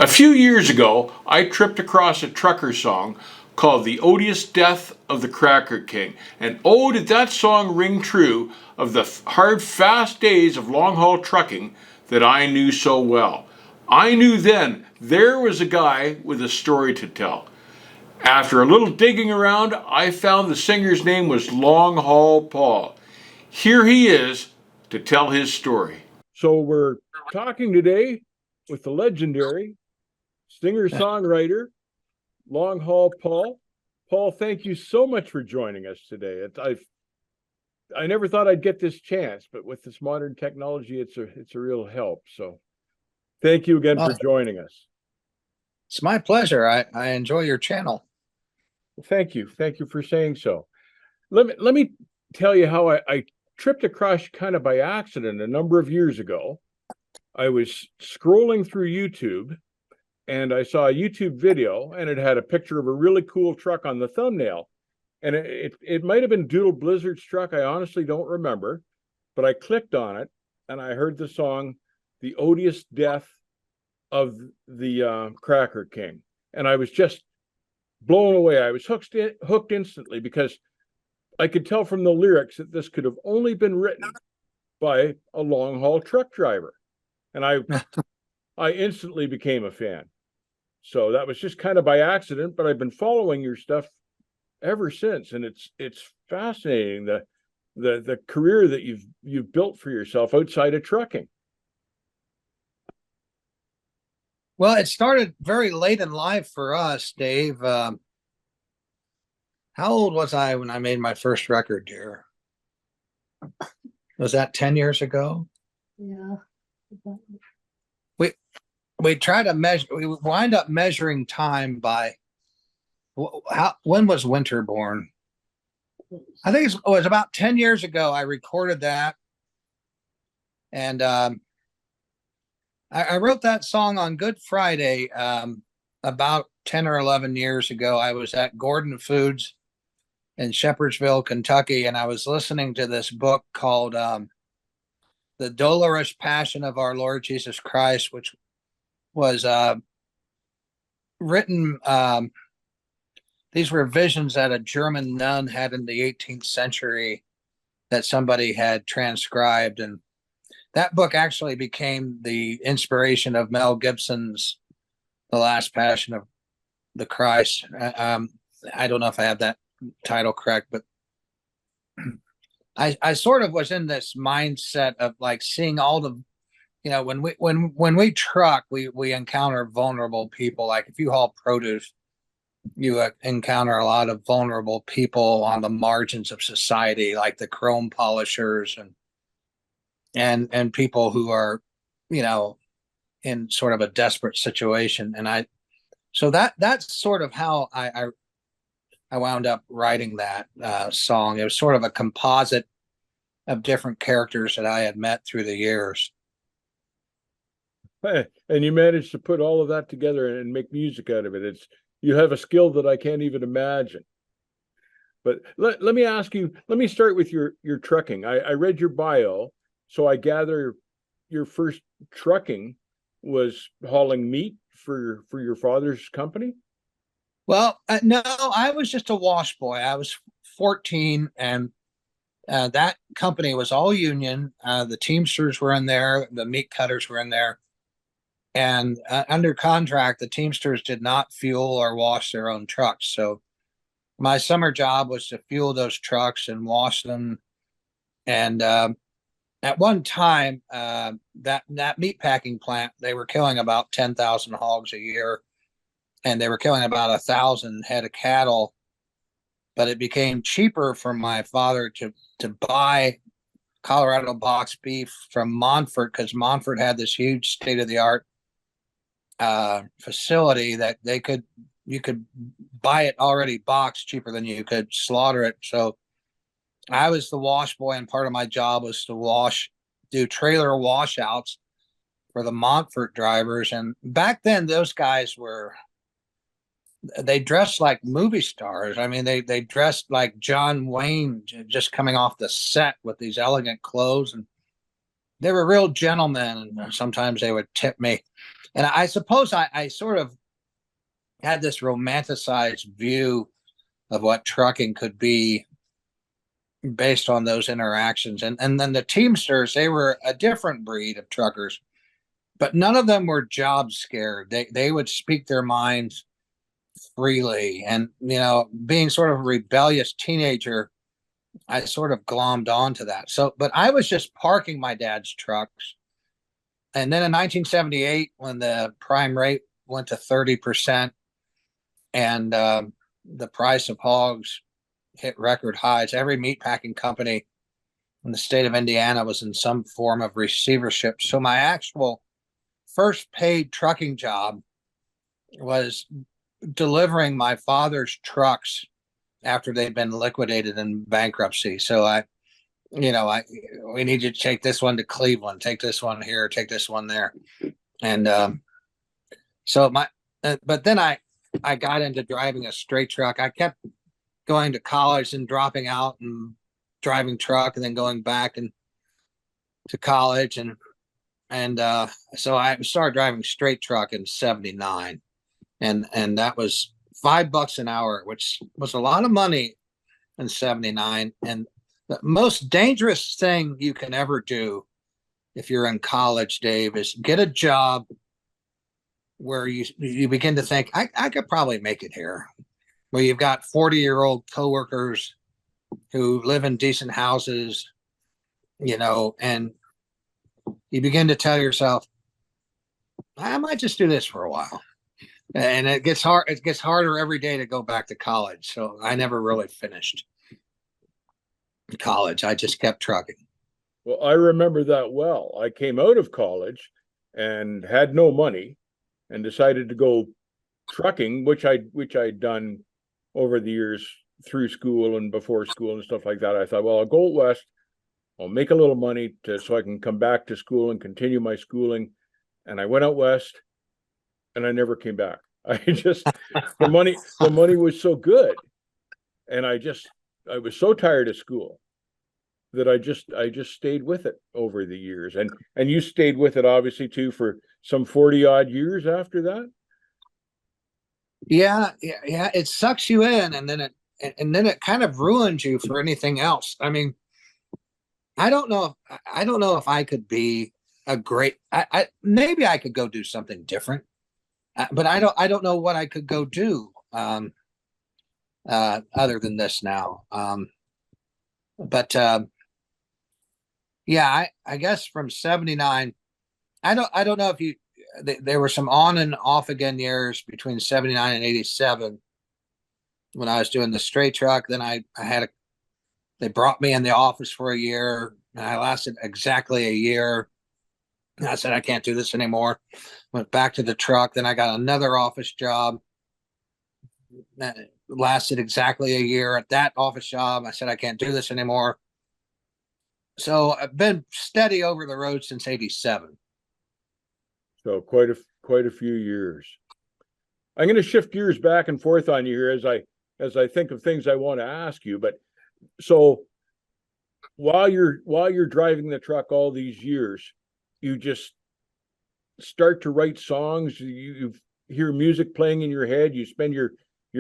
A few years ago, I tripped across a trucker song called The Odious Death of the Cracker King. And oh, did that song ring true of the hard, fast days of long haul trucking that I knew so well. I knew then there was a guy with a story to tell. After a little digging around, I found the singer's name was LongHaul Paul. Here he is to tell his story. So we're talking today with the legendary singer-songwriter, LongHaul Paul. Paul, thank you so much for joining us today. I never thought I'd get this chance, but with this modern technology, it's a real help. So thank you again for joining us. It's my pleasure. I enjoy your channel. Thank you. Thank you for saying so. Let me tell you how I tripped across kind of by accident a number of years ago. I was scrolling through YouTube and I saw a YouTube video and it had a picture of a really cool truck on the thumbnail. And it might have been Doodle Blizzard's truck. I honestly don't remember, but I clicked on it and I heard the song, The Odious Death of the Cracker King. And I was just blown away. I was hooked instantly because I could tell from the lyrics that this could have only been written by a long haul truck driver. And I instantly became a fan. So that was just kind of by accident, but I've been following your stuff ever since. And it's fascinating, the career that you've built for yourself outside of trucking. Well, it started very late in life for us, Dave. How old was I when I made my first record, dear? Was that 10 years ago? Yeah. We try to measure, we wind up measuring time by when was Winter born? I think it was about 10 years ago. I recorded that. And I wrote that song on Good Friday about 10 or 11 years ago. I was at Gordon Foods in Shepherdsville, Kentucky, and I was listening to this book called The Dolorous Passion of Our Lord Jesus Christ, which was written, these were visions that a German nun had in the 18th century that somebody had transcribed. And that book actually became the inspiration of Mel Gibson's The Last Passion of the Christ. I don't know if I have that title correct, but I sort of was in this mindset of like seeing all the, you know, when we truck, we encounter vulnerable people. Like if you haul produce, you encounter a lot of vulnerable people on the margins of society, like the chrome polishers and people who are, you know, in sort of a desperate situation. And so that's sort of how I wound up writing that song. It was sort of a composite of different characters that I had met through the years. And you managed to put all of that together and make music out of it. You have a skill that I can't even imagine. But let me ask you, let me start with your trucking. I read your bio, so I gather your first trucking was hauling meat for your father's company? Well, no, I was just a wash boy. I was 14, and that company was all union. The Teamsters were in there, the meat cutters were in there. And under contract, the Teamsters did not fuel or wash their own trucks. So my summer job was to fuel those trucks and wash them. And at one time, that meatpacking plant, they were killing about 10,000 hogs a year, and they were killing about 1,000 head of cattle. But it became cheaper for my father to buy Colorado box beef from Montfort, because Montfort had this huge state-of-the-art facility that you could buy it already boxed cheaper than you could slaughter it. So I was the wash boy, and part of my job was to do trailer washouts for the Montfort drivers. And back then, those guys they dressed like movie stars. I mean, they dressed like John Wayne, just coming off the set with these elegant clothes. they were real gentlemen, and sometimes they would tip me. And I suppose I sort of had this romanticized view of what trucking could be based on those interactions. And then the Teamsters, they were a different breed of truckers, but none of them were job scared. They would speak their minds freely. And, being sort of a rebellious teenager, I sort of glommed onto that. So, but I was just parking my dad's trucks. And then in 1978, when the prime rate went to 30% and the price of hogs hit record highs, every meatpacking company in the state of Indiana was in some form of receivership. So my actual first paid trucking job was delivering my father's trucks after they'd been liquidated in bankruptcy. So we need you to take this one to Cleveland, take this one here, take this one there. And but then I got into driving a straight truck. I kept going to college and dropping out and driving truck and then going back and to college. And so I started driving straight truck in 79. And that was $5 an hour, which was a lot of money in 79. And the most dangerous thing you can ever do if you're in college, Dave, is get a job where you begin to think, I could probably make it here. Where you've got 40-year-old coworkers who live in decent houses, and you begin to tell yourself, I might just do this for a while. And it gets harder every day to go back to college. So I never really finished college. I just kept trucking. Well, I remember that well. I came out of college and had no money and decided to go trucking, which I'd done over the years through school and before school and stuff like that. I thought, well, I'll go west. I'll make a little money so I can come back to school and continue my schooling. And I went out west and I never came back. The money was so good. And I was so tired of school that I just stayed with it over the years. And you stayed with it obviously too for some 40 odd years after that. Yeah. It sucks you in, and then it kind of ruins you for anything else. I mean, I don't know if I could be a great. Maybe I could go do something different, but I don't know what I could go do other than this now. But yeah, I guess from 79, I don't know if there were some on and off again years between 79 and 87 when I was doing the straight truck. Then they brought me in the office for a year, and I lasted exactly a year. And I said, I can't do this anymore. Went back to the truck. Then I got another office job that lasted exactly a year at that office job. I said, I can't do this anymore. So I've been steady over the road since 87. So quite a few years. I'm going to shift gears back and forth on you here as I think of things I want to ask you. But so while you're driving the truck all these years, you just start to write songs. You hear music playing in your head. You spend your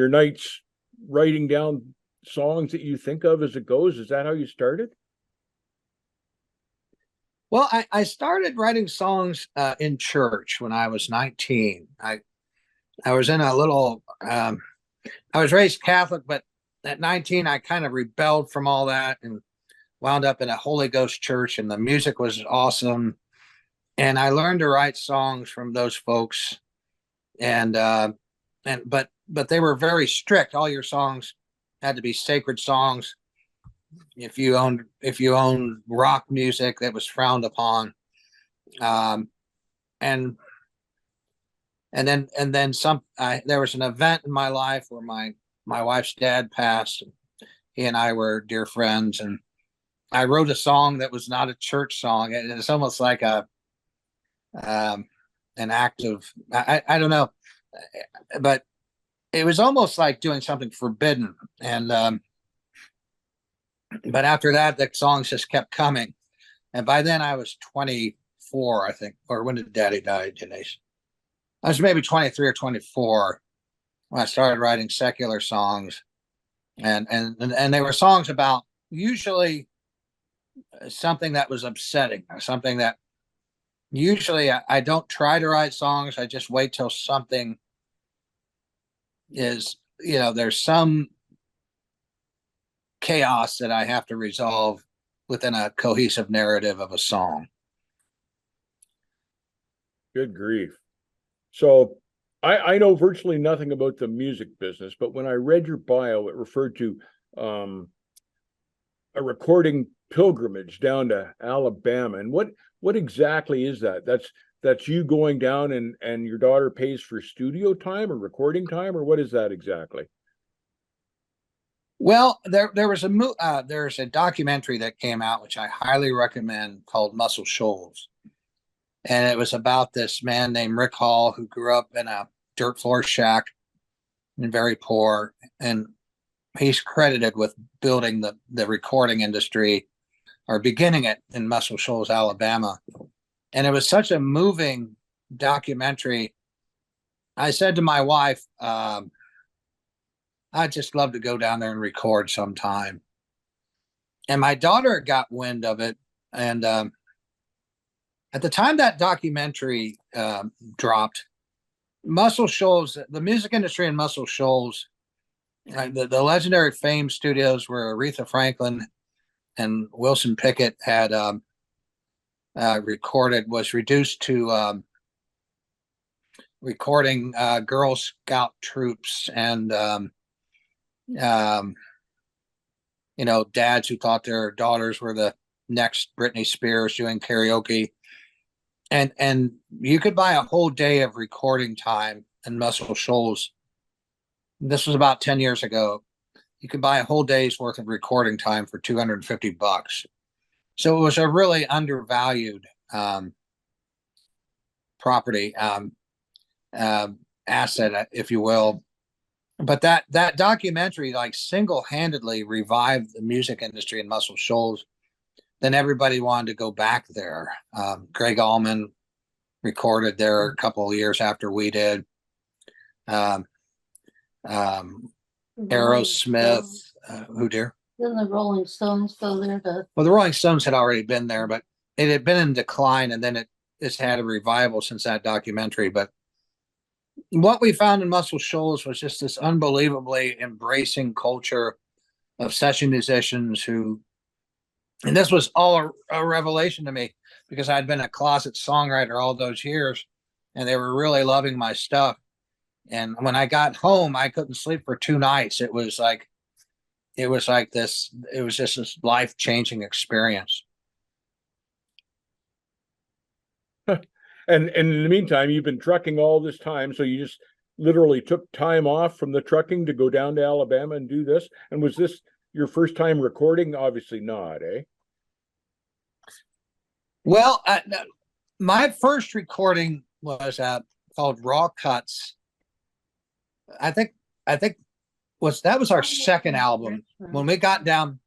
nights writing down songs that you think of as it goes. Is that how you started? Well, I started writing songs in church when I was 19. I was in a little. I was raised Catholic, but at 19, I kind of rebelled from all that and wound up in a Holy Ghost church, and the music was awesome. And I learned to write songs from those folks, but they were very strict. All your songs had to be sacred songs. If you owned rock music, that was frowned upon. And then there was an event in my life where my wife's dad passed. He and I were dear friends, and I wrote a song that was not a church song. It's almost like an act of, I don't know, but it was almost like doing something forbidden. And but after that, the songs just kept coming. And by then I was 24, I think. Or when did Daddy die, Denise? I was maybe 23 or 24 when I started writing secular songs. And they were songs about usually something that was upsetting, or something that usually I don't try to write songs. I just wait till something is, there's some chaos that I have to resolve within a cohesive narrative of a song. Good grief. So I know virtually nothing about the music business, but when I read your bio, it referred to a recording pilgrimage down to Alabama. And what exactly is that? That's you going down and your daughter pays for studio time or recording time, or what is that exactly? Well, there's a documentary that came out which I highly recommend called Shoals. And it was about this man named Rick Hall who grew up in a dirt floor shack and very poor. And he's credited with building the recording industry, or beginning it, in Muscle Shoals, Alabama. And it was such a moving documentary. I said to my wife, I'd just love to go down there and record sometime. And my daughter got wind of it. And at the time that documentary dropped, Muscle Shoals, the music industry in Muscle Shoals, the legendary Fame Studios where Aretha Franklin and Wilson Pickett had recorded, was reduced to recording Girl Scout troops and dads who thought their daughters were the next Britney Spears doing karaoke. And you could buy a whole day of recording time in Muscle Shoals. This was about 10 years ago. You could buy a whole day's worth of recording time for $250. So it was a really undervalued property, asset, if you will. But that documentary like single-handedly revived the music industry in Muscle Shoals. Then everybody wanted to go back there. Greg Allman recorded there a couple of years after we did. Aerosmith, who dear? Didn't the Rolling Stones go there to? Well, the Rolling Stones had already been there, but it had been in decline, and then it's had a revival since that documentary. But what we found in Muscle Shoals was just this unbelievably embracing culture of session musicians who, and this was all a revelation to me because I'd been a closet songwriter all those years, and they were really loving my stuff. And when I got home, I couldn't sleep for 2 nights. It was just this life-changing experience. And in the meantime, you've been trucking all this time, so you just literally took time off from the trucking to go down to Alabama and do this. And was this your first time recording? Obviously not, eh? Well, my first recording was called Raw Cuts. I think that was our second album. When we got down,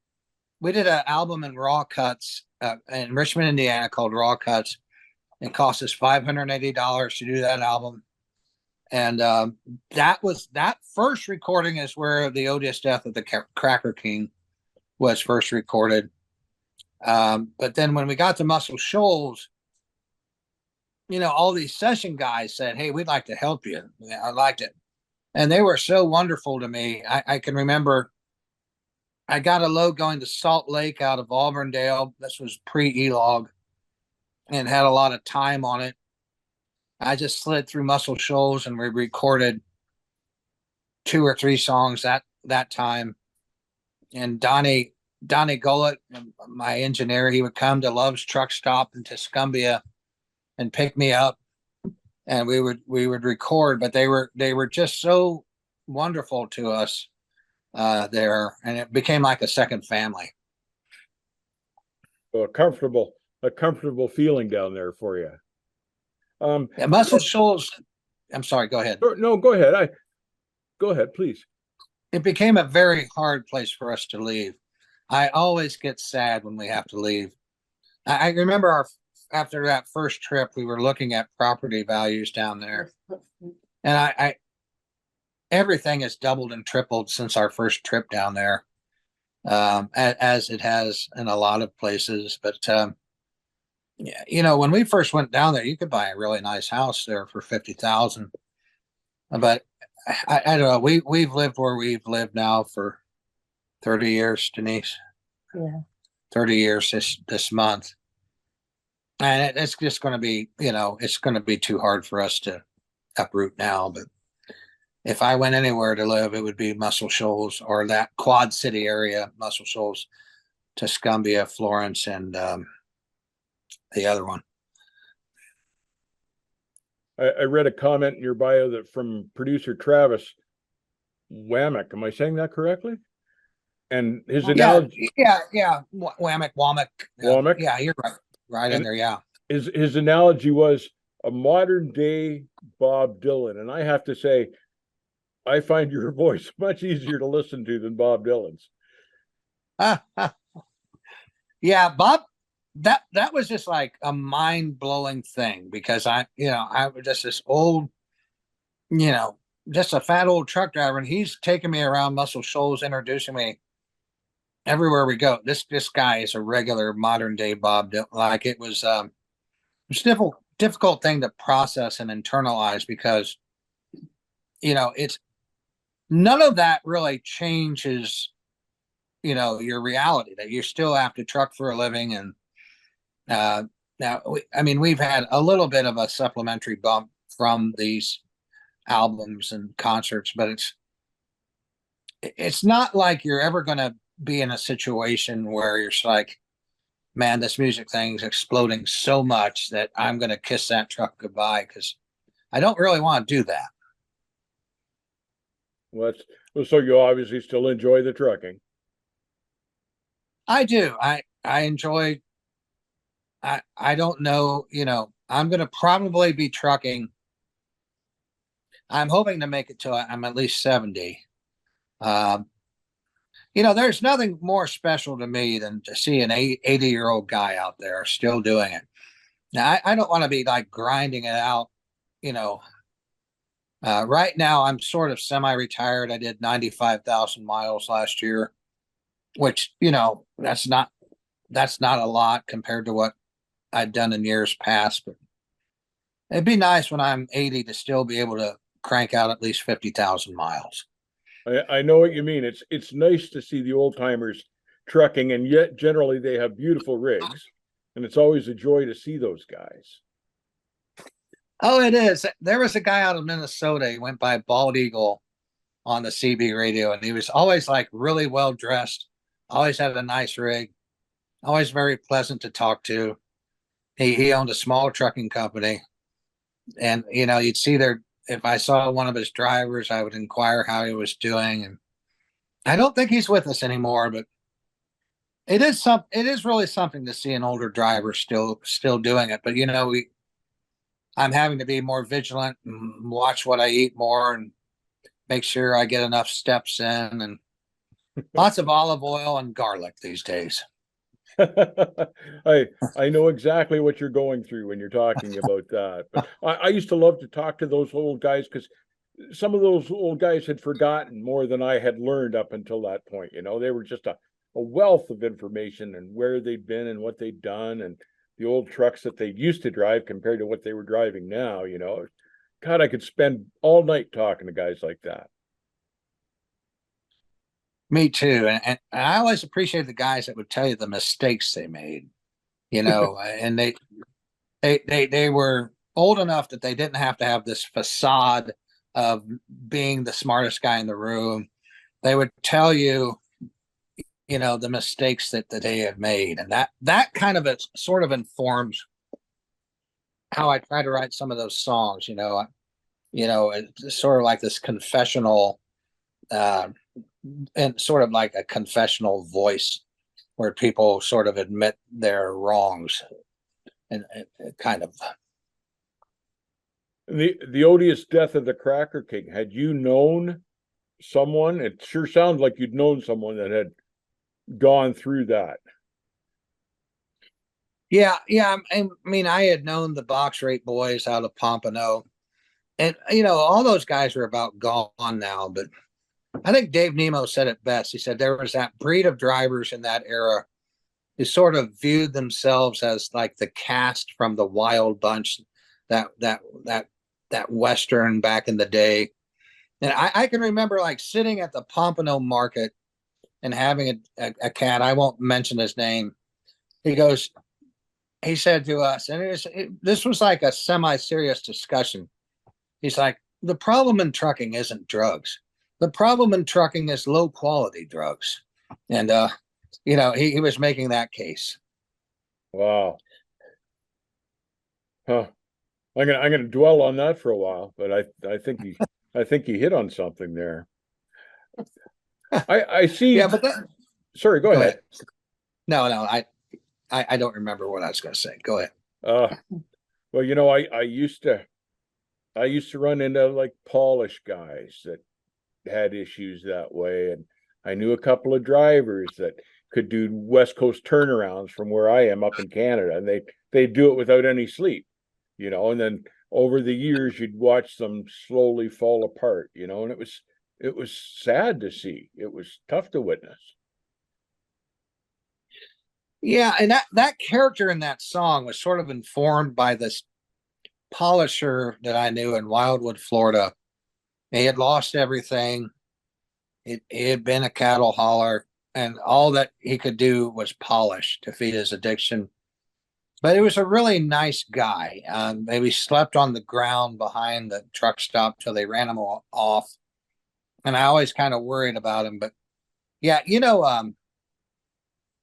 we did an album in Raw Cuts in Richmond, Indiana, called Raw Cuts. It cost us $580 to do that album. And that first recording is where the odious death of the Cracker King was first recorded. But then when we got to Muscle Shoals, all these session guys said, "Hey, we'd like to help you." I liked it. And they were so wonderful to me. I can remember I got a load going to Salt Lake out of Auburndale. This was pre-E-Log and had a lot of time on it. I just slid through Muscle Shoals and we recorded 2 or 3 songs that time. And Donnie Gullett, my engineer, he would come to Love's Truck Stop in Tuscumbia and pick me up. And we would record, but they were just so wonderful to us there, and it became like a second family. So a comfortable feeling down there for you. Muscle Shoals. I'm sorry. Go ahead. No, go ahead. Go ahead, please. It became a very hard place for us to leave. I always get sad when we have to leave. I remember after that first trip, we were looking at property values down there, and I everything has doubled and tripled since our first trip down there, as it has in a lot of places. But yeah, when we first went down there, you could buy a really nice house there for 50,000. But I don't know. We've lived where we've lived now for 30 years, Denise. Yeah. 30 years this month, and it's just going to be, it's going to be too hard for us to uproot now. But if I went anywhere to live, it would be Muscle Shoals or that Quad City area, Muscle Shoals, Tuscumbia, Florence, and the other one. I read a comment in your bio that from producer Travis Wamick. Am I saying that correctly? And his analogy, Yeah. Womack. Womack? Yeah, you're right. Right in And there, yeah. his analogy was a modern day Bob Dylan. And I have to say, I find your voice much easier to listen to than Bob Dylan's. Yeah, Bob, that was just like a mind-blowing thing because I was just this old, just a fat old truck driver, and he's taking me around Muscle Shoals, introducing me everywhere we go. This guy is a regular modern day Bob Dylan. Like it was it's a difficult thing to process and internalize because it's none of that really changes your reality, that you still have to truck for a living. And now we've had a little bit of a supplementary bump from these albums and concerts, but it's not like you're ever going to be in a situation where you're like, man, this music thing's exploding so much that I'm going to kiss that truck goodbye, because I don't really want to do that. Well, so you obviously still enjoy the trucking. I do. I enjoy. I don't know. I'm going to probably be trucking. I'm hoping to make it till I'm at least 70. There's nothing more special to me than to see an 80-year-old guy out there still doing it. Now, I don't want to be like grinding it out. Right now I'm sort of semi-retired. I did 95,000 miles last year, which, that's not a lot compared to what I'd done in years past, but it'd be nice when I'm 80 to still be able to crank out at least 50,000 miles. I know what you mean. It's nice to see the old timers trucking, and yet generally they have beautiful rigs, and it's always a joy to see those guys. Oh, it is. There was a guy out of Minnesota. He went by Bald Eagle on the CB radio, and he was always like really well dressed, always had a nice rig, always very pleasant to talk to. He owned a small trucking company, and you'd see if I saw one of his drivers, I would inquire how he was doing. And I don't think he's with us anymore, but it is really something to see an older driver still doing it. But I'm having to be more vigilant and watch what I eat more and make sure I get enough steps in, and lots of olive oil and garlic these days. I know exactly what you're going through when you're talking about that. But I used to love to talk to those old guys, because some of those old guys had forgotten more than I had learned up until that point. They were just a wealth of information, and where they'd been and what they'd done, and the old trucks that they used to drive compared to what they were driving now. God, I could spend all night talking to guys like that. Me too. And I always appreciate the guys that would tell you the mistakes they made, and they were old enough that they didn't have to have this facade of being the smartest guy in the room. They would tell you, the mistakes that they had made. And that kind of sort of informs how I try to write some of those songs. It's sort of like this confessional, and sort of like a confessional voice where people sort of admit their wrongs, and kind of. The odious death of the Cracker King. Had you known someone? It sure sounds like you'd known someone that had gone through that. Yeah, yeah. I mean, I had known the box rate boys out of Pompano, and all those guys are about gone now. But I think Dave Nemo said it best. He said there was that breed of drivers in that era who sort of viewed themselves as like the cast from the Wild Bunch, that Western back in the day. And I can remember like sitting at the Pompano market and having a cat. I won't mention his name. He goes, he said to us, and this was like a semi-serious discussion. He's like, the problem in trucking isn't drugs. The problem in trucking is low quality drugs. And, he was making that case. Wow. Huh. I'm gonna dwell on that for a while, but I think he hit on something there. I see. Yeah, but Sorry, go ahead. No, I don't remember what I was going to say. Go ahead. Uh, well, I used to run into like Polish guys that had issues that way, and I knew a couple of drivers that could do West Coast turnarounds from where I am up in Canada, and they do it without any sleep, and then over the years you'd watch them slowly fall apart, and it was sad to see. It was tough to witness. Yeah, and that character in that song was sort of informed by this polisher that I knew in Wildwood, Florida. He had lost everything. He had been a cattle hauler, and all that he could do was polish to feed his addiction. But he was a really nice guy. Maybe slept on the ground behind the truck stop till they ran him off. And I always kind of worried about him. But yeah,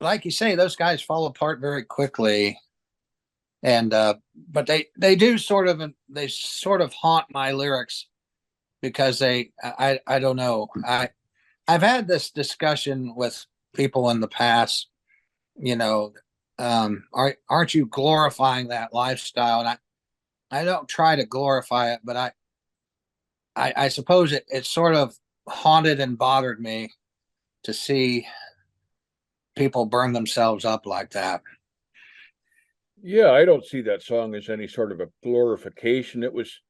like you say, those guys fall apart very quickly. And but they do sort of haunt my lyrics because I don't know. I've had this discussion with people in the past, aren't you glorifying that lifestyle? And I don't try to glorify it, but I suppose it sort of haunted and bothered me to see people burn themselves up like that. Yeah, I don't see that song as any sort of a glorification. It was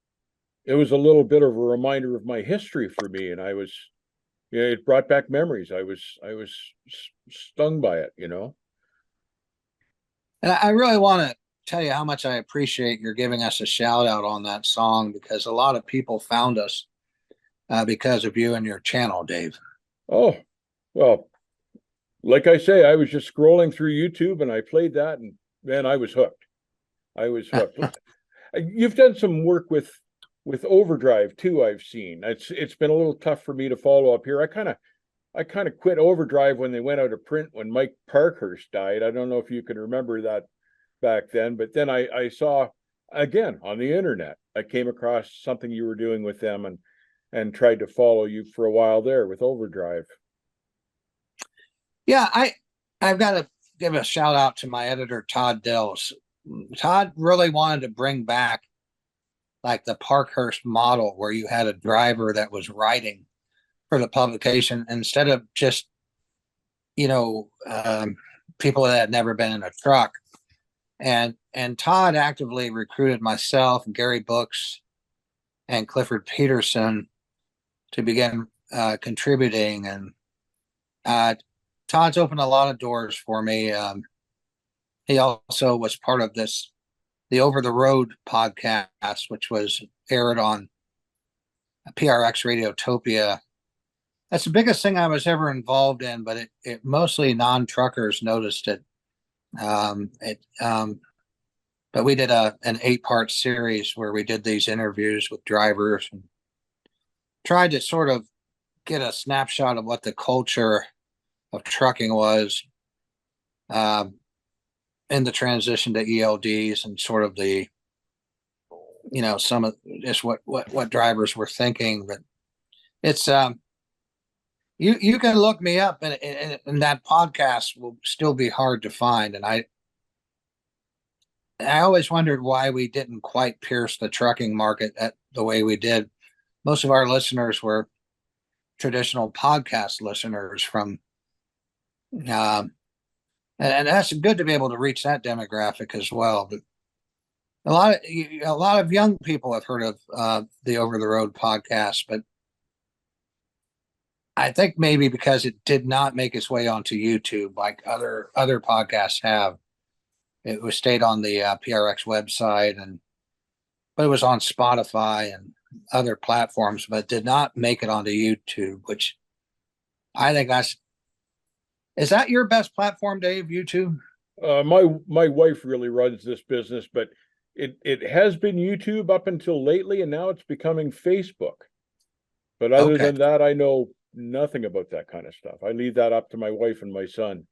a little bit of a reminder of my history for me, and it brought back memories. I was stung by it. And I really want to tell you how much I appreciate your giving us a shout out on that song, because a lot of people found us because of you and your channel, Dave. Oh, well, like I say, I was just scrolling through YouTube and I played that, and man, I was hooked. I was hooked. You've done some work with Overdrive too, I've seen. It's been a little tough for me to follow up here. I kind of quit Overdrive when they went out of print when Mike Parkhurst died. I don't know if you can remember that back then, but then I saw again on the internet. I came across something you were doing with them and tried to follow you for a while there with Overdrive. Yeah, I've got to give a shout out to my editor, Todd Dells. Todd really wanted to bring back like the Parkhurst model where you had a driver that was writing for the publication instead of just, people that had never been in a truck. And Todd actively recruited myself, Gary Books, and Clifford Peterson to begin contributing. And Todd's opened a lot of doors for me. He also was part of the Over the Road podcast, which was aired on PRX Radiotopia. That's the biggest thing I was ever involved in, but it mostly non-truckers noticed it. But we did an 8-part series where we did these interviews with drivers and tried to sort of get a snapshot of what the culture of trucking was in the transition to ELDs, and sort of the, some of just what drivers were thinking. But it's you can look me up, and that podcast will still be hard to find. And I always wondered why we didn't quite pierce the trucking market the way we did. Most of our listeners were traditional podcast listeners from and that's good to be able to reach that demographic as well. But a lot of young people have heard of the Over the Road podcast, but I think maybe because it did not make its way onto YouTube like other podcasts have. It was stayed on the PRX website, but it was on Spotify and other platforms, but did not make it onto YouTube, which I think is that your best platform, Dave? YouTube? My wife really runs this business, but it has been YouTube up until lately, and now it's becoming Facebook. But other than that, I know nothing about that kind of stuff. I leave that up to my wife and my son.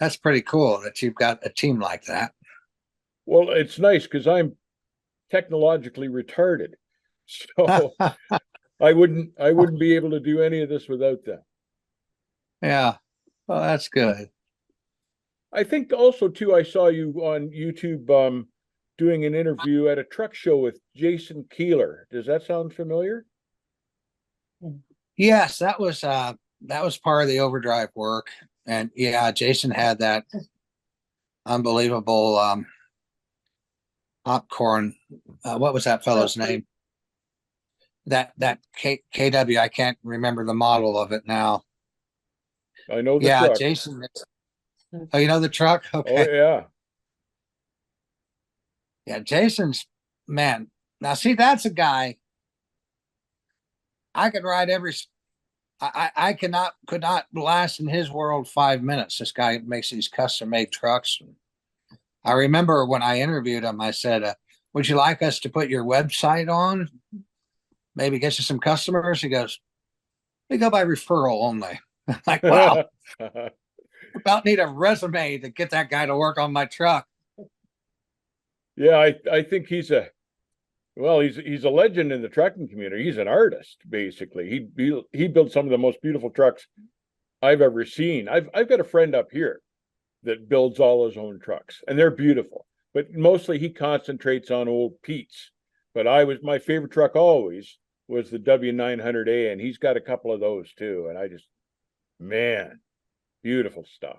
That's pretty cool that you've got a team like that. Well, it's nice because I'm technologically retarded, so I wouldn't be able to do any of this without them. Yeah, well, that's good. I think also too, I saw you on YouTube doing an interview at a truck show with Jason Keeler. Does that sound familiar? Yes, that was part of the overdrive work, and yeah, Jason had that unbelievable popcorn. What was that fellow's name? That KW. I can't remember the model of it now. I know the truck. Jason. Oh, you know the truck? Okay. Oh yeah. Yeah, Jason's man. Now, see, that's a guy I could ride I could not last in his world 5 minutes. This guy makes these custom made trucks. I remember when I interviewed him, I said, would you like us to put your website on? Maybe get you some customers? He goes, we go by referral only. Like, wow. About need a resume to get that guy to work on my truck. Yeah, I think he's a legend in the trucking community. He's an artist, basically. He built some of the most beautiful trucks I've ever seen. I've got a friend up here that builds all his own trucks, and they're beautiful. But mostly he concentrates on old Pete's. But my favorite truck always was the W900A, and he's got a couple of those too. And man, beautiful stuff.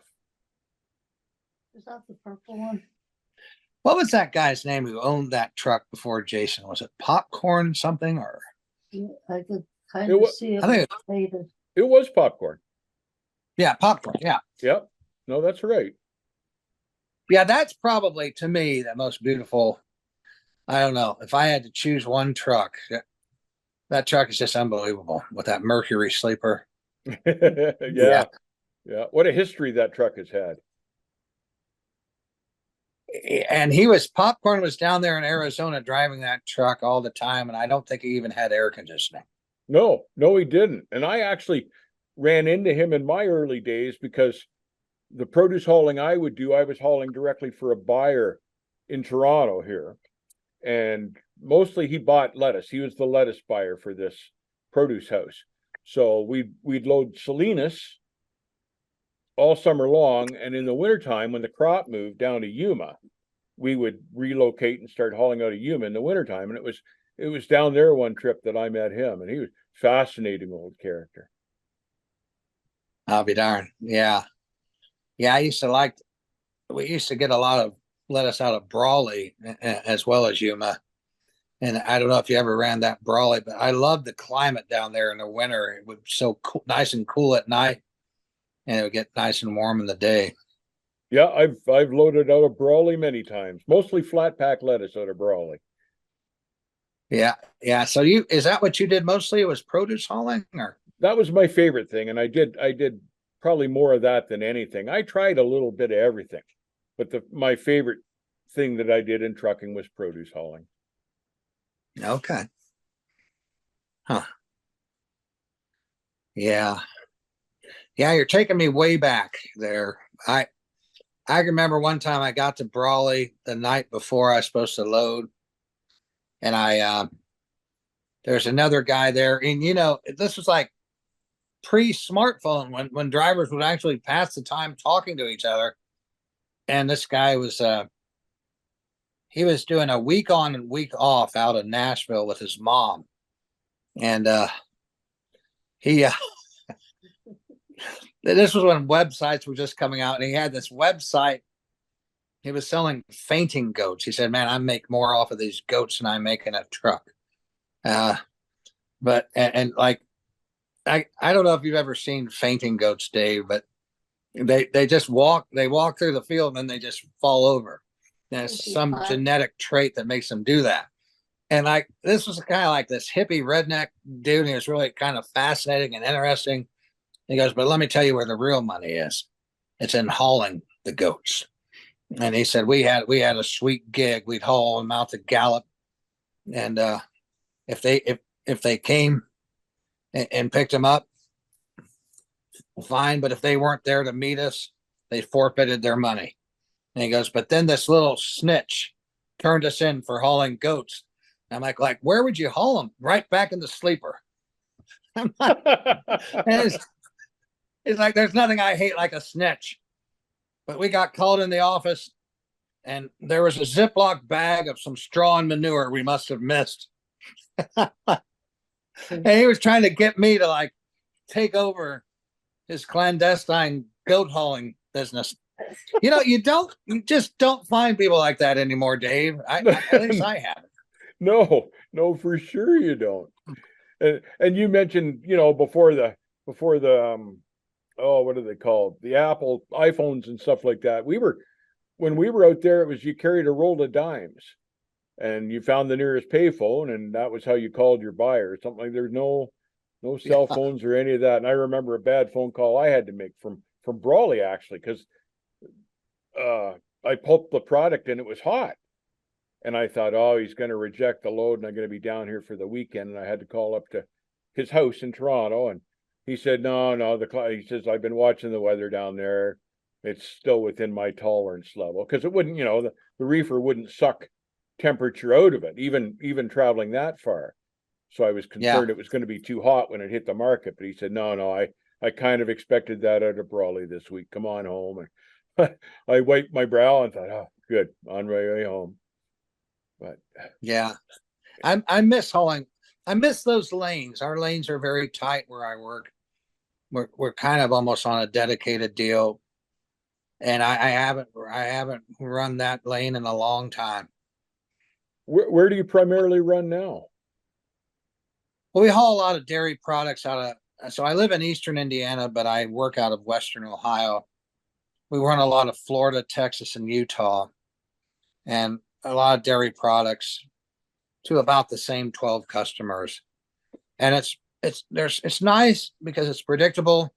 Is that the purple one? What was that guy's name who owned that truck before Jason? Was it Popcorn something or? Yeah, I could kind of see it. I think faded. It was Popcorn. Yeah, Popcorn. Yeah. Yep. No, that's right. Yeah, that's probably to me the most beautiful. I don't know. If I had to choose one truck, that truck is just unbelievable with that Mercury sleeper. Yeah. What a history that truck has had. And Popcorn was down there in Arizona driving that truck all the time, and I don't think he even had air conditioning. No, he didn't. And I actually ran into him in my early days because the produce hauling I would do, I was hauling directly for a buyer in Toronto here. And mostly he bought lettuce. He was the lettuce buyer for this produce house. So we'd load Salinas all summer long, and in the wintertime, when the crop moved down to Yuma, we would relocate and start hauling out of Yuma in the wintertime. And it was down there one trip that I met him, and he was a fascinating old character. I'll be darned. Yeah. We used to get a lot of lettuce out of Brawley as well as Yuma. And I don't know if you ever ran that Brawley, but I love the climate down there in the winter. It would be so cool, nice and cool at night, and it would get nice and warm in the day. Yeah, I've loaded out of Brawley many times, mostly flat pack lettuce out of Brawley. Yeah. So is that what you did mostly? It was produce hauling, or? That was my favorite thing, and I did probably more of that than anything. I tried a little bit of everything, but my favorite thing that I did in trucking was produce hauling. Okay. Huh. Yeah. You're taking me way back there. I remember one time I got to Brawley the night before I was supposed to load, and there's another guy there, and this was like pre-smartphone when drivers would actually pass the time talking to each other. And this guy was he was doing a week on and week off out of Nashville with his mom, and he this was when websites were just coming out, and he had this website. He was selling fainting goats. He said, "Man, I make more off of these goats than I make in a truck." But like, I don't know if you've ever seen fainting goats, Dave, but they just walk. They walk through the field and then they just fall over. There's some genetic trait that makes them do that. And like, this was kind of like this hippie redneck dude. And he was really kind of fascinating and interesting. He goes, "But let me tell you where the real money is. It's in hauling the goats." And he said, we had a sweet gig. We'd haul them out to Gallup. And if they came and picked them up, fine. But if they weren't there to meet us, they forfeited their money. And he goes, "But then this little snitch turned us in for hauling goats." And I'm like, where would you haul them? Right back in the sleeper. I'm like, it's like, there's nothing I hate like a snitch. But we got called in the office, and there was a Ziploc bag of some straw and manure we must have missed. And he was trying to get me to like take over his clandestine goat hauling business. You just don't find people like that anymore, Dave. At least I haven't. No, for sure you don't. And you mentioned, before the what are they called? The Apple iPhones and stuff like that. When we were out there, it was you carried a roll of dimes and you found the nearest payphone, and that was how you called your buyer. Something like there's no cell phones or any of that. And I remember a bad phone call I had to make from Brawley, actually, because I pulped the product and it was hot. And I thought, oh, he's going to reject the load and I'm going to be down here for the weekend. And I had to call up to his house in Toronto, and he said, no, he says, "I've been watching the weather down there. It's still within my tolerance level." Because it wouldn't, the reefer wouldn't suck temperature out of it, even traveling that far. So I was concerned it was going to be too hot when it hit the market. But he said, no, I kind of expected that out of Brawley this week. Come on home. And I wiped my brow and thought, oh, good, on my way home. But yeah, I miss hauling. I miss those lanes. Our lanes are very tight where I work. We're kind of almost on a dedicated deal, and I haven't run that lane in a long time. Where do you primarily run now? Well, we haul a lot of dairy products out of. So I live in Eastern Indiana, but I work out of Western Ohio. We run a lot of Florida, Texas, and Utah, and a lot of dairy products to about the same 12 customers. And it's nice because it's predictable.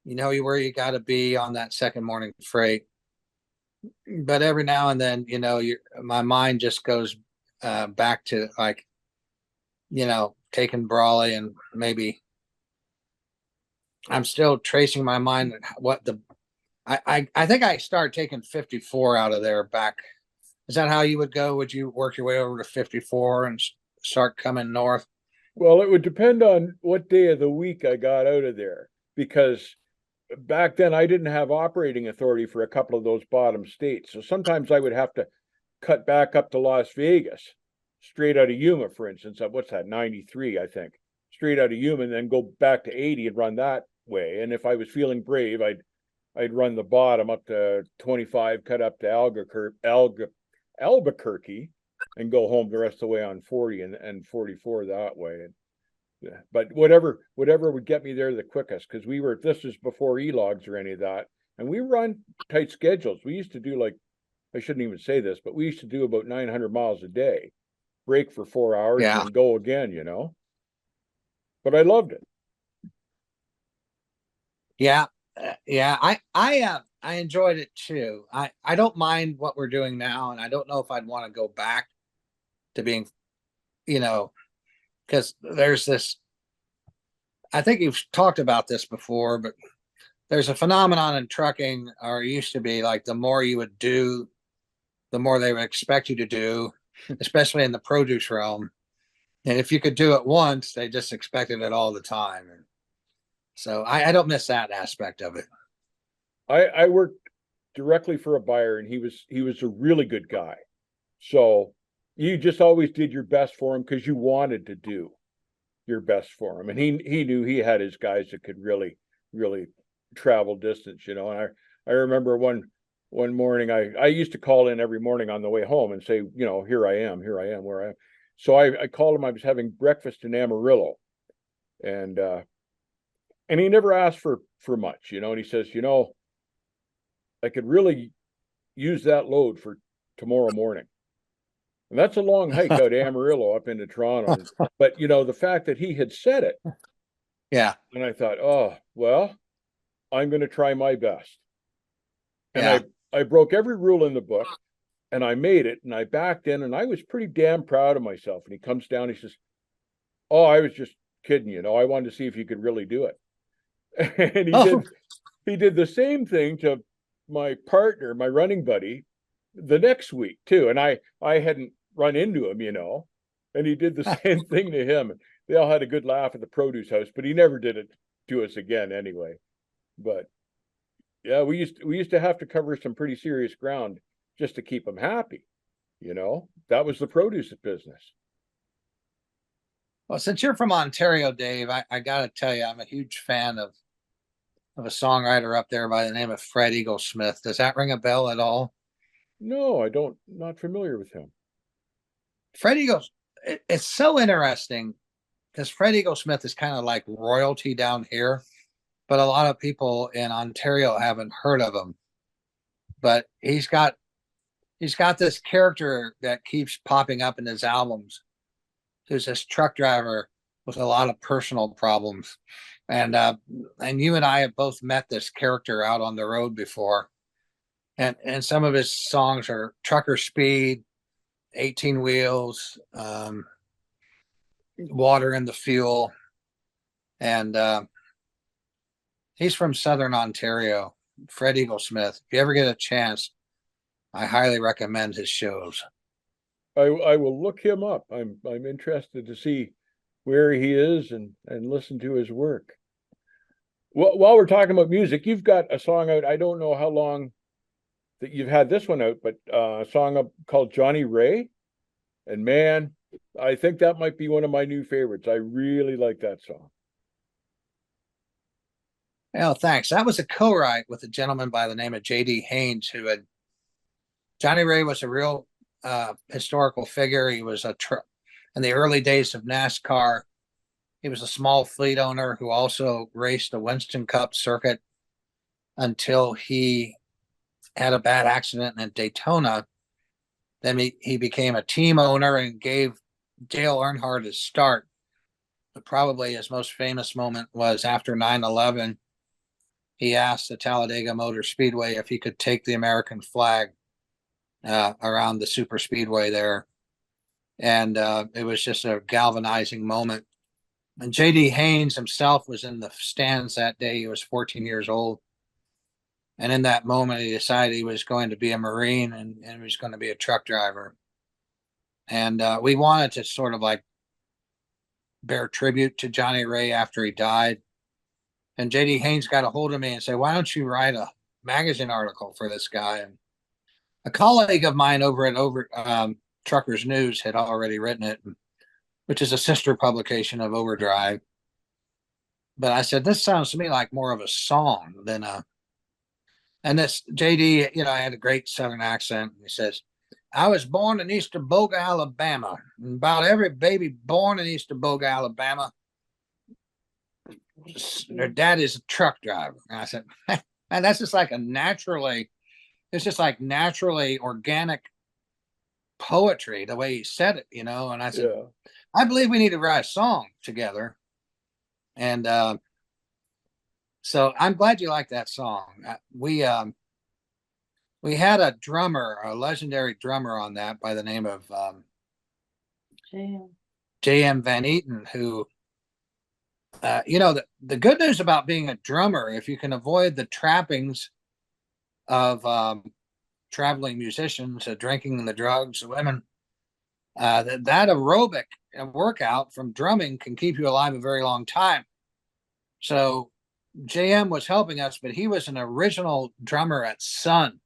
You know where you got to be on that second morning freight. But every now and then, my mind just goes back to like, taking Brawley, and maybe I'm still tracing my mind what I think I started taking 54 out of there back. Is that how you would go? Would you work your way over to 54 and start coming north? Well, it would depend on what day of the week I got out of there, because back then I didn't have operating authority for a couple of those bottom states. So sometimes I would have to cut back up to Las Vegas, straight out of Yuma, for instance. What's that, 93, I think, straight out of Yuma, and then go back to 80 and run that way. And if I was feeling brave, I'd run the bottom up to 25, cut up to Albuquerque, and go home the rest of the way on 40 and 44 that way. And yeah, but whatever would get me there the quickest, because this was before e-logs or any of that, and we were on tight schedules. We used to do, like, I shouldn't even say this, but we used to do about 900 miles a day, break for 4 hours, and go again, but I loved it. Yeah. I enjoyed it too. I don't mind what we're doing now, and I don't know if I'd want to go back to being, because there's this. I think you've talked about this before, but there's a phenomenon in trucking, or it used to be, like, the more you would do, the more they would expect you to do, especially in the produce realm. And if you could do it once, they just expected it all the time. And so I don't miss that aspect of it. I worked directly for a buyer, and he was a really good guy. So you just always did your best for him because you wanted to do your best for him. And he knew he had his guys that could really, really travel distance, and I remember one morning I used to call in every morning on the way home and say, here I am, where I am. So I called him. I was having breakfast in Amarillo, and he never asked for much, and he says, I could really use that load for tomorrow morning. And that's a long hike out Amarillo up into Toronto. But the fact that he had said it, Yeah. and I thought, oh, well, I'm going to try my best. And Yeah. I broke every rule in the book, and I made it, and I backed in, and I was pretty damn proud of myself. And he comes down, he says, oh, I was just kidding, I wanted to see if you could really do it. And he did the same thing to my partner, my running buddy, the next week too. And I hadn't run into him, and he did the same thing to him. They all had a good laugh at the produce house, but he never did it to us again anyway. But yeah, we used to have to cover some pretty serious ground just to keep him happy. That was the produce business. Well, since you're from Ontario, Dave, I got to tell you, I'm a huge fan of a songwriter up there by the name of Fred Eaglesmith. Does that ring a bell at all? No, I don't. Not familiar with him. Fred Eagles, it's so interesting because Fred Eaglesmith is kind of like royalty down here, but a lot of people in Ontario haven't heard of him. But he's got this character that keeps popping up in his albums. There's this truck driver with a lot of personal problems. And you and I have both met this character out on the road before. And some of his songs are Trucker Speed, 18 Wheels, Water in the Fuel. And he's from Southern Ontario, Fred Eaglesmith. If you ever get a chance, I highly recommend his shows. I will look him up. I'm interested to see where he is and listen to his work. Well, while we're talking about music, you've got a song out. I don't know how long that you've had this one out, but a song called Johnny Ray. And man, I think that might be one of my new favorites. I really like that song. Oh, thanks. That was a co-write with a gentleman by the name of J.D. Haynes, Johnny Ray was a real historical figure. He was in the early days of NASCAR. He was a small fleet owner who also raced the Winston Cup circuit until he had a bad accident in Daytona. Then he became a team owner and gave Dale Earnhardt his start. But probably his most famous moment was after 9/11. He asked the Talladega Motor Speedway if he could take the American flag around the super speedway there. And it was just a galvanizing moment. And J.D. Haynes himself was in the stands that day. He was 14 years old. And in that moment, he decided he was going to be a Marine and he was going to be a truck driver. And we wanted to sort of like bear tribute to Johnny Ray after he died. And J.D. Haynes got a hold of me and said, why don't you write a magazine article for this guy? And a colleague of mine over at Truckers News had already written it, which is a sister publication of Overdrive. But I said, this sounds to me like more of a song than and this JD, I had a great Southern accent. He says, I was born in East Boga, Alabama. And about every baby born in East Boga, Alabama, their dad is a truck driver. And I said, man, that's just like it's just like naturally organic poetry, the way he said it, And I said, yeah. I believe we need to write a song together. And so I'm glad you like that song. We had a legendary drummer on that by the name of J.M. Van Eaton, who, the good news about being a drummer, if you can avoid the trappings of traveling musicians, drinking the drugs, the women, that aerobic workout from drumming can keep you alive a very long time. So JM was helping us, but he was an original drummer at Sun.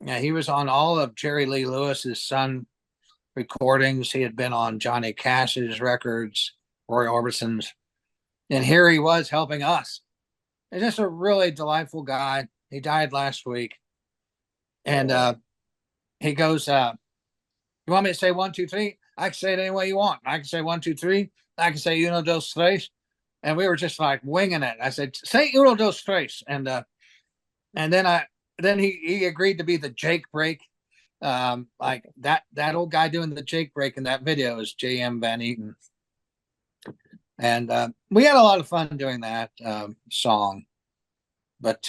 Yeah, he was on all of Jerry Lee Lewis's Sun recordings. He had been on Johnny Cash's records, Roy Orbison's, and here he was helping us. He's just a really delightful guy. He died last week. And he goes, you want me to say 1, 2, 3? I can say it any way you want. I can say 1, 2, 3. I can say uno, dos, tres. And we were just like winging it. I said, say uno, dos, tres. And then he agreed to be the Jake break. Like that old guy doing the Jake break in that video is J.M. Van Eaton. And we had a lot of fun doing that song. But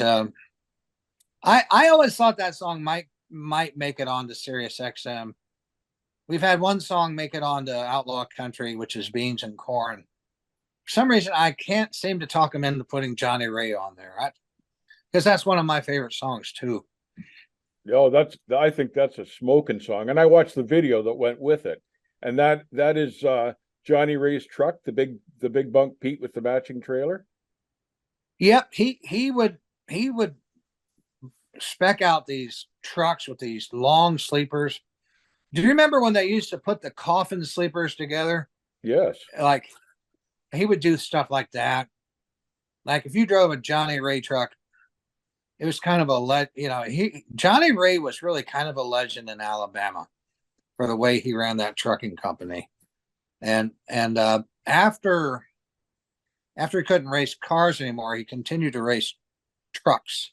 I always thought that song might make it onto Sirius XM. We've had one song make it onto Outlaw Country, which is Beans and Corn. For some reason, I can't seem to talk him into putting Johnny Ray on there, because that's one of my favorite songs too. Oh, I think that's a smoking song, and I watched the video that went with it, and that is Johnny Ray's truck, the big bunk Pete with the matching trailer. Yep, he would spec out these trucks with these long sleepers. Do you remember when they used to put the coffin sleepers together? Yes. Like he would do stuff like that. Like if you drove a Johnny Ray truck, it was kind of Johnny Ray was really kind of a legend in Alabama for the way he ran that trucking company. And after he couldn't race cars anymore, he continued to race trucks.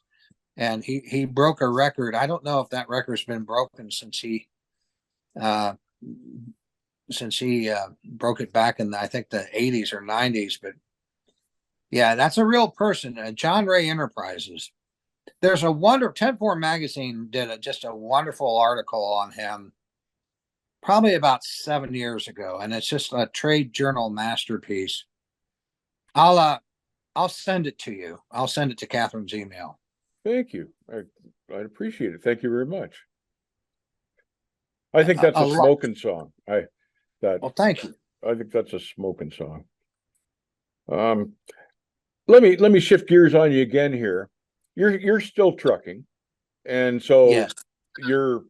And he broke a record. I don't know if that record's been broken since he broke it back in I think the 80s or 90s. But yeah, that's a real person. John Ray Enterprises. There's a 10-4 magazine did just a wonderful article on him probably about 7 years ago, and it's just a trade journal masterpiece. I'll send it to you. I'll send it to Catherine's email. Thank you. I'd appreciate it. Thank you very much. I think that's a smoking song. Well, thank you. I think that's a smoking song. Let me shift gears on you again here. You're still trucking, and so yes. You're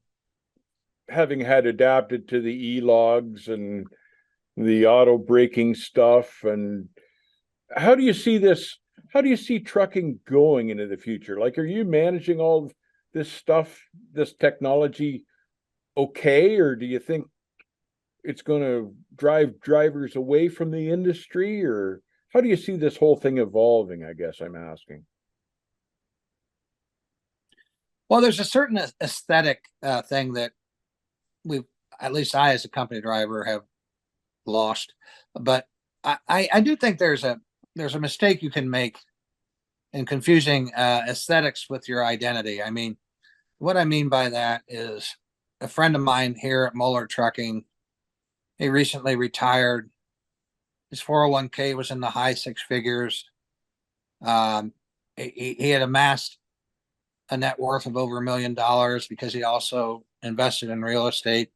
having had adapted to the e-logs and the auto braking stuff. And how do you see this? How do you see trucking going into the future? Like, are you managing all this stuff, this technology, okay, or do you think it's going to drive drivers away from the industry, or how do you see this whole thing evolving? I guess I'm asking. Well, there's a certain aesthetic thing that at least I, as a company driver, have lost. But I do think there's a mistake you can make in confusing aesthetics with your identity. I mean, what I mean by that is a friend of mine here at Moeller Trucking, he recently retired. His 401k was in the high six figures. He had amassed a net worth of over $1 million because he also invested in real estate.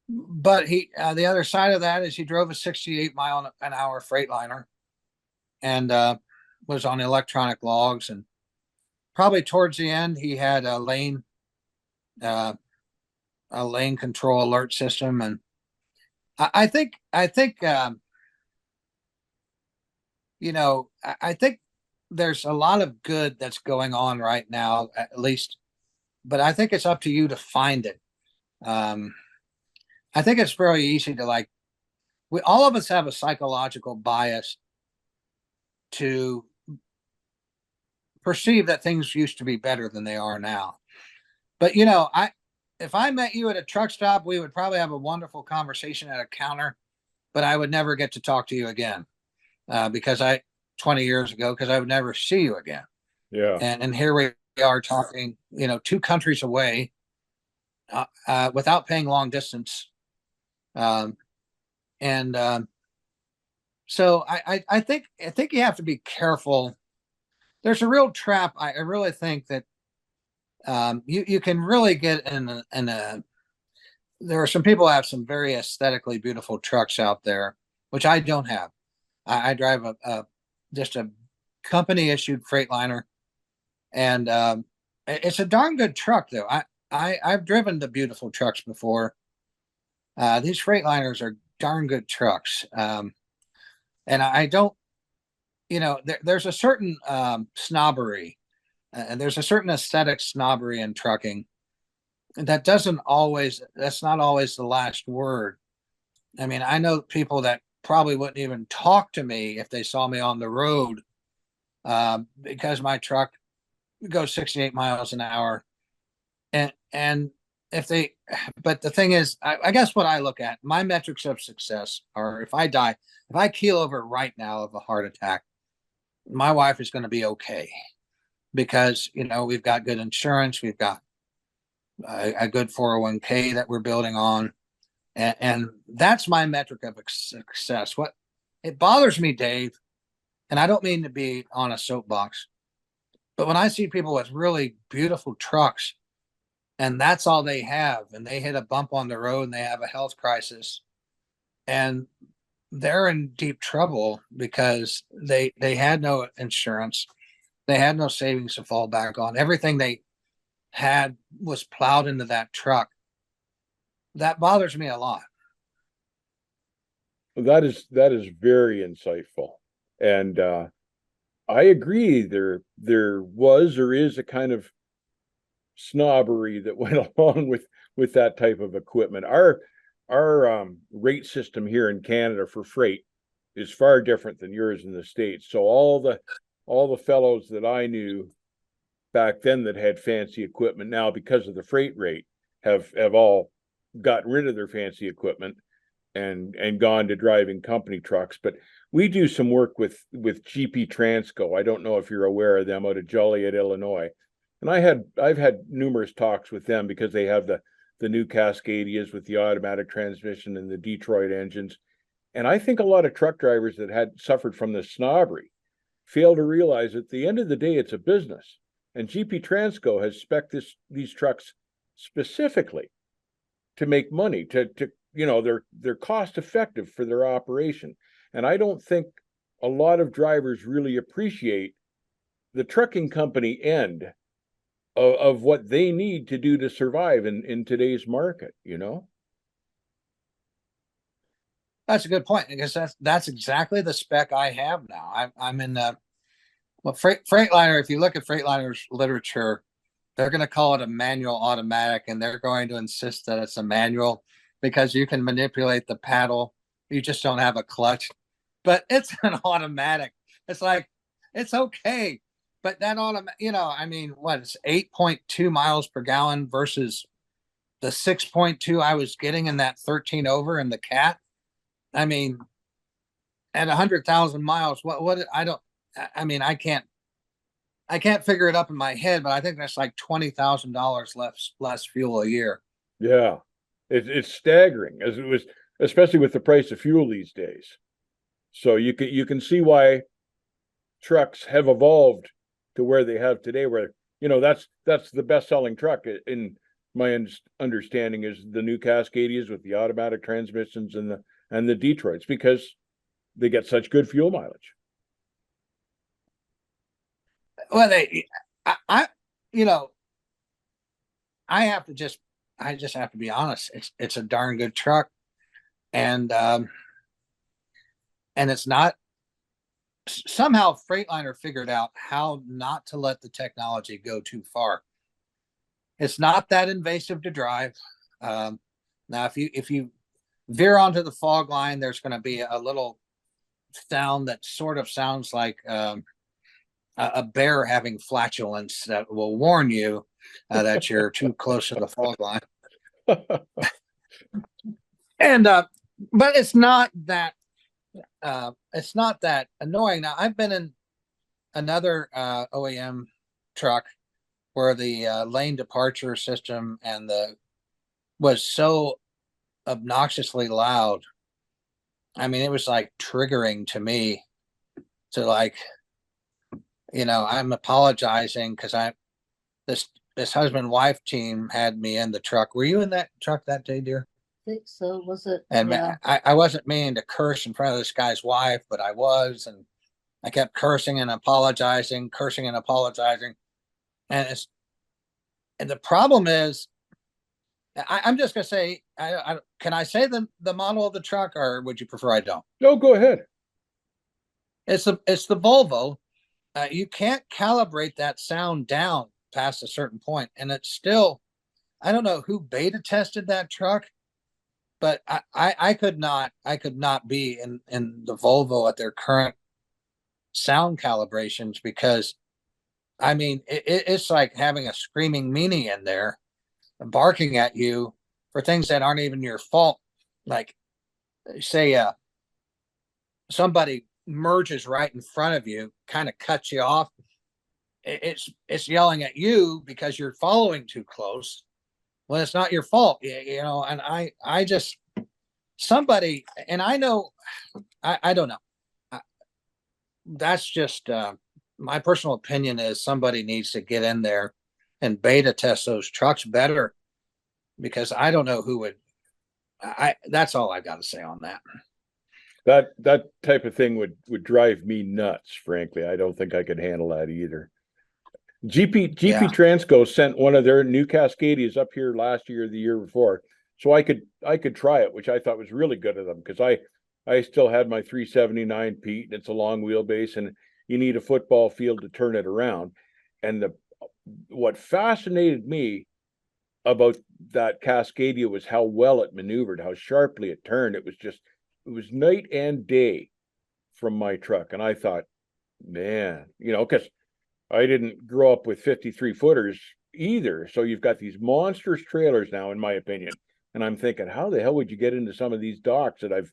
But the other side of that is he drove a 68-mile-an-hour Freightliner and was on electronic logs. And probably towards the end, he had a lane control alert system. And I think there's a lot of good that's going on right now, at least, but I think it's up to you to find it. I think it's very easy to all of us have a psychological bias to perceive that things used to be better than they are now. But if I met you at a truck stop, we would probably have a wonderful conversation at a counter, but I would never get to talk to you again because 20 years ago, because I would never see you again. Yeah. And here we are talking, 2 countries away without paying long distance. So I think you have to be careful. There's a real trap. I really think that you can really get in a there are some people who have some very aesthetically beautiful trucks out there, which I don't have. I drive just a company issued Freightliner, and it's a darn good truck though. I've driven the beautiful trucks before. These Freightliners are darn good trucks. And I don't there's a certain snobbery, and there's a certain aesthetic snobbery in trucking that's not always the last word. I mean, I know people that probably wouldn't even talk to me if they saw me on the road, because my truck goes 68 miles an hour. And but the thing is, I guess what I look at, my metrics of success are, if I keel over right now of a heart attack, my wife is going to be okay, because, we've got good insurance. We've got a good 401k that we're building on. And that's my metric of success. What it bothers me, Dave, and I don't mean to be on a soapbox, but when I see people with really beautiful trucks and that's all they have, and they hit a bump on the road and they have a health crisis, and they're in deep trouble because they had no insurance, they had no savings to fall back on. Everything they had was plowed into that truck. That bothers me a lot. That is very insightful, and I agree. There was or is a kind of snobbery that went along with that type of equipment. Our rate system here in Canada for freight is far different than yours in the States. So all the fellows that I knew back then that had fancy equipment now, because of the freight rate, have all gotten rid of their fancy equipment and gone to driving company trucks. But we do some work with GP Transco. I don't know if you're aware of them, out of Joliet, Illinois. And I've had numerous talks with them because they have the new Cascadias with the automatic transmission and the Detroit engines. And I think a lot of truck drivers that had suffered from this snobbery fail to realize at the end of the day, it's a business. And GP Transco has spec'd these trucks specifically to make money, to they're cost effective for their operation. And I don't think a lot of drivers really appreciate the trucking company end of what they need to do to survive in today's market. That's a good point, because that's exactly the spec I have now. I'm in Freightliner. If you look at Freightliner's literature, they're going to call it a manual automatic, and they're going to insist that it's a manual because you can manipulate the paddle. You just don't have a clutch, but it's an automatic. It's like, it's okay. But that it's 8.2 miles per gallon versus the 6.2 I was getting in that 13 over in the Cat. I mean, at 100,000 miles, I can't figure it up in my head, but I think that's like $20,000 less fuel a year. Yeah, it's staggering, as it was, especially with the price of fuel these days. So you can see why trucks have evolved to where they have today, where that's the best selling truck in my understanding is the new Cascadias with the automatic transmissions and the Detroits, because they get such good fuel mileage. Well, I just have to be honest. It's a darn good truck, and it's not. Somehow Freightliner figured out how not to let the technology go too far. It's not that invasive to drive. Now, if you veer onto the fog line, there's going to be a little sound that sort of sounds like a bear having flatulence that will warn you that you're too close to the fog line. And but it's not that annoying. Now, I've been in another OEM truck where the lane departure system and was so obnoxiously loud. I mean, it was like triggering to me to I'm apologizing because this husband-wife team had me in the truck. Were you in that truck that day, dear? I think so. Was it? And Yeah. I wasn't meaning to curse in front of this guy's wife, but I was, and I kept cursing and apologizing. And the problem is, I'm just gonna say, can I say the model of the truck, or would you prefer I don't? No, go ahead. it's the Volvo. You can't calibrate that sound down past a certain point, and it's still, I don't know who beta tested that truck, but I could not be in the Volvo at their current sound calibrations, because I mean it's like having a screaming meanie in there barking at you for things that aren't even your fault. Like, say somebody merges right in front of you, kind of cuts you off. It's yelling at you because you're following too close when it's not your fault, you know. And I just, somebody, and I know, I don't know. That's just my personal opinion is somebody needs to get in there and beta test those trucks better, because I don't know who would. That's all I got to say on that. That type of thing would drive me nuts, frankly. I don't think I could handle that either. GP Transco sent one of their new Cascadias up here last year or the year before, so I could try it, which I thought was really good of them, because I still had my 379 Pete, and it's a long wheelbase, and you need a football field to turn it around. And what fascinated me about that Cascadia was how well it maneuvered, how sharply it turned. It was night and day from my truck. And I thought, man, you know, because I didn't grow up with 53 footers either. So you've got these monstrous trailers now, in my opinion. And I'm thinking, how the hell would you get into some of these docks that I've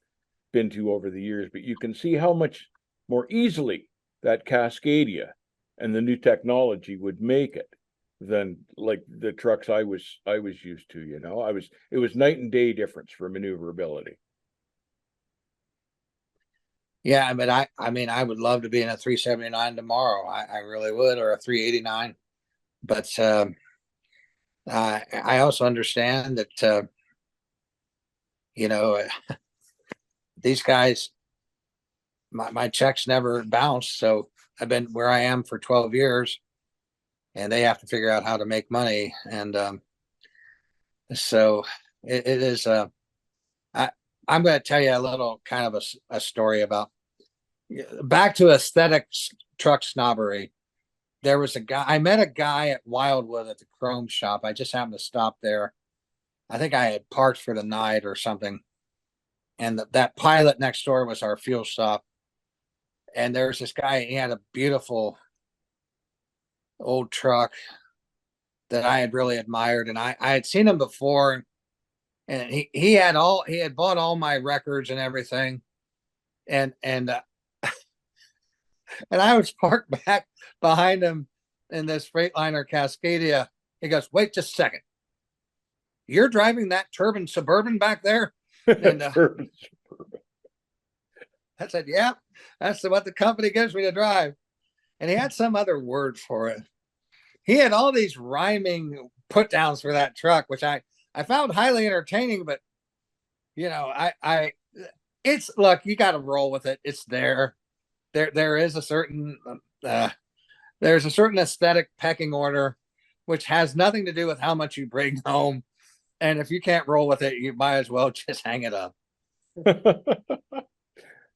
been to over the years? But you can see how much more easily that Cascadia and the new technology would make it than like the trucks I was used to, you know. It was night and day difference for maneuverability. Yeah, but I mean, I would love to be in a 379 tomorrow. I really would, or a 389. But I also understand that, you know, these guys, my checks never bounce. So I've been where I am for 12 years, and they have to figure out how to make money. And so it is, I'm going to tell you a little kind of a story about, back to aesthetics, truck snobbery. There was I met a guy at Wildwood at the Chrome shop. I just happened to stop there. I think I had parked for the night or something. And that Pilot next door was our fuel stop. And there was this guy, he had a beautiful old truck that I had really admired. And I had seen him before, and he had bought all my records and everything. And I was parked back behind him in this Freightliner Cascadia. He goes, "Wait just a second. You're driving that turbine Suburban back there?" And I said, "Yeah, that's what the company gives me to drive." And he had some other word for it. He had all these rhyming put downs for that truck, which I found highly entertaining. But you know, it's, look, you got to roll with it. It's there. There is a certain there's a certain aesthetic pecking order, which has nothing to do with how much you bring home. And if you can't roll with it, you might as well just hang it up.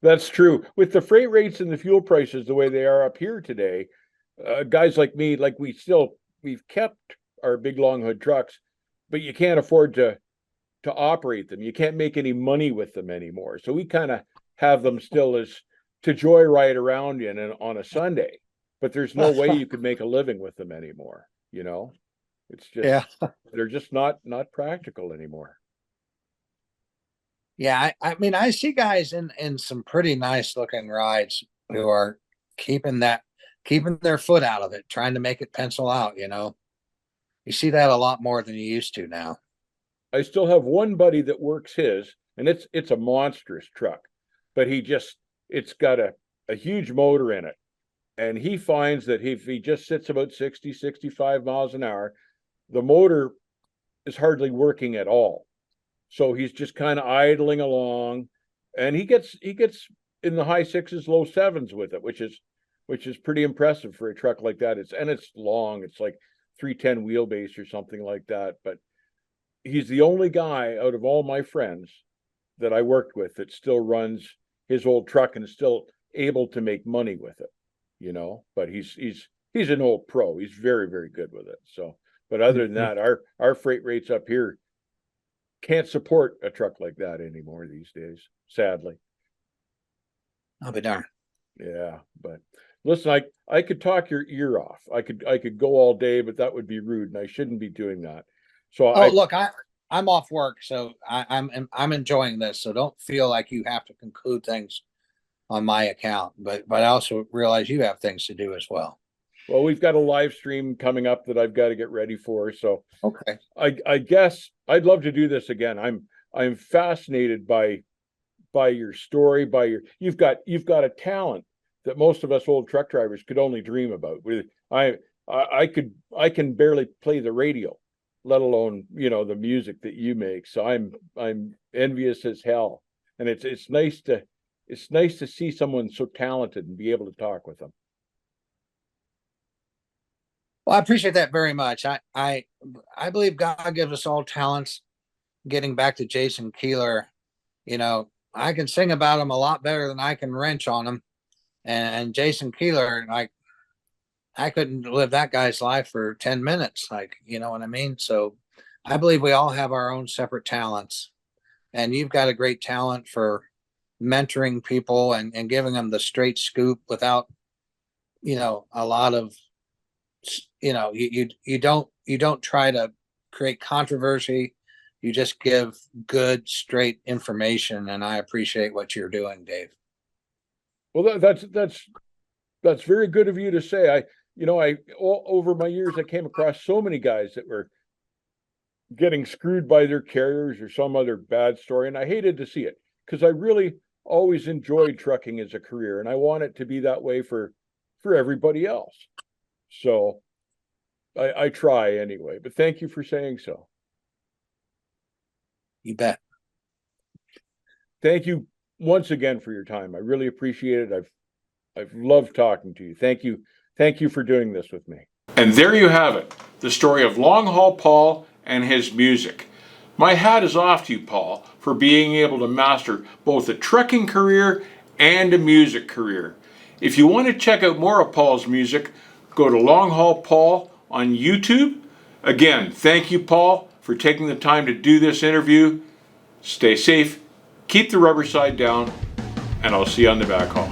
That's true. With the freight rates and the fuel prices the way they are up here today, guys like me, like we've kept our big long hood trucks, but you can't afford to operate them. You can't make any money with them anymore. So we kind of have them still as to joyride around in and on a Sunday, but there's no way you could make a living with them anymore. You know, it's just, Yeah, they're just not practical anymore. yeah. I mean, I see guys in some pretty nice looking rides who are keeping their foot out of it, trying to make it pencil out. You know, you see that a lot more than you used to now. I still have one buddy that works his, and it's a monstrous truck, but it's got a huge motor in it. And he finds that if he just sits about 60, 65 miles an hour, the motor is hardly working at all. So he's just kind of idling along, and he gets in the high sixes, low sevens with it, which is pretty impressive for a truck like that. It's long. It's like 310 wheelbase or something like that. But he's the only guy out of all my friends that I worked with that still runs his old truck and still able to make money with it, you know, but he's an old pro. He's very, very good with it. So, but other than that, our freight rates up here can't support a truck like that anymore these days, sadly. I'll be darned. Yeah, but listen, I could talk your ear off. I could go all day, but that would be rude, and I shouldn't be doing that. So Look, I'm off work, so I'm enjoying this. So don't feel like you have to conclude things on my account, but I also realize you have things to do as well. Well, we've got a live stream coming up that I've got to get ready for. So Okay. I guess I'd love to do this again. I'm fascinated by your story, you've got a talent that most of us old truck drivers could only dream about. I can barely play the radio, let alone, you know, the music that you make. So I'm envious as hell. And it's nice to see someone so talented and be able to talk with them. Well, I appreciate that very much. I believe God gives us all talents. Getting back to Jason Keeler, you know, I can sing about him a lot better than I can wrench on him. And Jason Keeler, like, I couldn't live that guy's life for 10 minutes. Like, you know what I mean? So I believe we all have our own separate talents. And you've got a great talent for mentoring people and giving them the straight scoop without, you know, a lot of, you know, you don't try to create controversy. You just give good, straight information, and I appreciate what you're doing, Dave. Well, that's very good of you to say. Over my years, I came across so many guys that were getting screwed by their carriers or some other bad story, and I hated to see it because I really always enjoyed trucking as a career, and I want it to be that way for everybody else. So I try anyway, but thank you for saying so. You bet. Thank you once again for your time. I really appreciate it. I've loved talking to you. Thank you. Thank you for doing this with me. And there you have it, the story of LongHaul Paul and his music. My hat is off to you, Paul, for being able to master both a trucking career and a music career. If you want to check out more of Paul's music, go to LongHaul Paul on YouTube. Again, thank you, Paul, for taking the time to do this interview. Stay safe, keep the rubber side down, and I'll see you on the back haul.